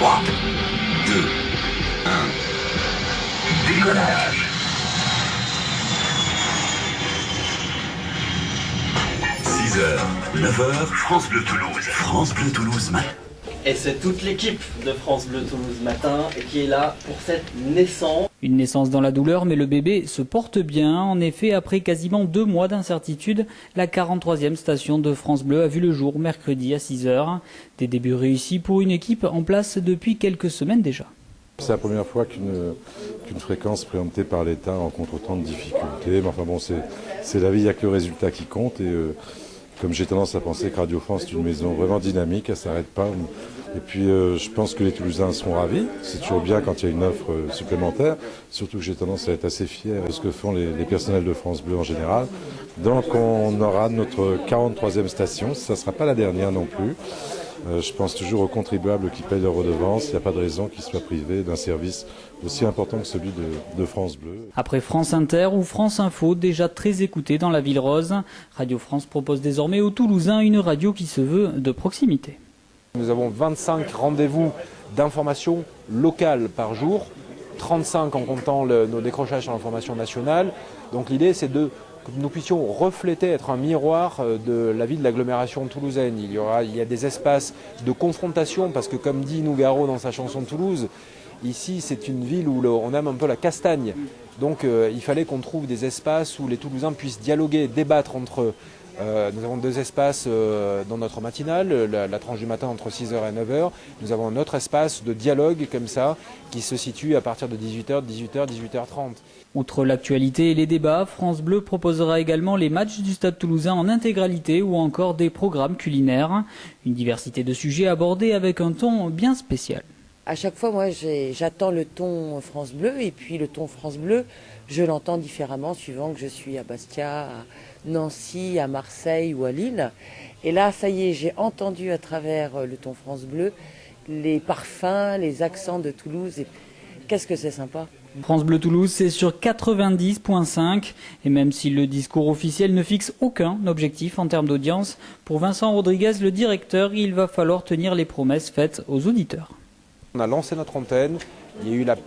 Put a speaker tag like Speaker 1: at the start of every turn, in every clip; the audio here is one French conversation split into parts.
Speaker 1: 3, 2, 1, décollage. 6h, 9h, France Bleu Toulouse. France Bleu Toulouse matin.
Speaker 2: Et c'est toute l'équipe de France Bleu Toulouse Matin qui est là pour cette naissance.
Speaker 3: Une naissance dans la douleur, mais le bébé se porte bien. En effet, après quasiment 2 mois d'incertitude, la 43e station de France Bleu a vu le jour mercredi à 6h. Des débuts réussis pour une équipe en place depuis quelques semaines déjà.
Speaker 4: C'est la première fois qu'une fréquence présentée par l'État rencontre autant de difficultés. Mais enfin bon, c'est la vie, il n'y a que le résultat qui compte. Et comme j'ai tendance à penser que Radio France est une maison vraiment dynamique, elle ne s'arrête pas. Et puis je pense que les Toulousains seront ravis. C'est toujours bien quand il y a une offre supplémentaire. Surtout que j'ai tendance à être assez fier de ce que font les personnels de France Bleu en général. Donc on aura notre 43e station. Ça ne sera pas la dernière non plus. Je pense toujours aux contribuables qui payent leurs redevances. Il n'y a pas de raison qu'ils soient privés d'un service aussi important que celui de France Bleu.
Speaker 3: Après France Inter ou France Info, déjà très écoutés dans la Ville Rose, Radio France propose désormais aux Toulousains une radio qui se veut de proximité.
Speaker 5: Nous avons 25 rendez-vous d'information locale par jour, 35 en comptant nos décrochages sur l'information nationale. Donc l'idée c'est que nous puissions refléter, être un miroir de la vie de l'agglomération toulousaine. Il y a des espaces de confrontation parce que comme dit Nougaro dans sa chanson Toulouse, ici c'est une ville où on aime un peu la castagne. Donc il fallait qu'on trouve des espaces où les Toulousains puissent dialoguer, débattre entre eux. Nous avons 2 espaces dans notre matinale, la tranche du matin entre 6h et 9h. Nous avons un autre espace de dialogue comme ça qui se situe à partir de 18h, 18h30.
Speaker 3: Outre l'actualité et les débats, France Bleu proposera également les matchs du Stade Toulousain en intégralité ou encore des programmes culinaires. Une diversité de sujets abordés avec un ton bien spécial.
Speaker 6: À chaque fois, moi, j'attends le ton France Bleu et puis le ton France Bleu, je l'entends différemment suivant que je suis à Bastia, à Nancy, à Marseille ou à Lille. Et là, ça y est, j'ai entendu à travers le ton France Bleu les parfums, les accents de Toulouse. Et qu'est-ce que c'est sympa.
Speaker 3: France Bleu Toulouse, c'est sur 90.5 et même si le discours officiel ne fixe aucun objectif en termes d'audience, pour Vincent Rodriguez, le directeur, il va falloir tenir les promesses faites aux auditeurs.
Speaker 5: On a lancé notre antenne, il y a eu la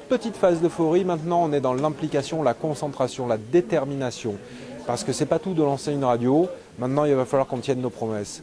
Speaker 5: petite phase d'euphorie, maintenant on est dans l'implication, la concentration, la détermination. Parce que c'est pas tout de lancer une radio, maintenant il va falloir qu'on tienne nos promesses.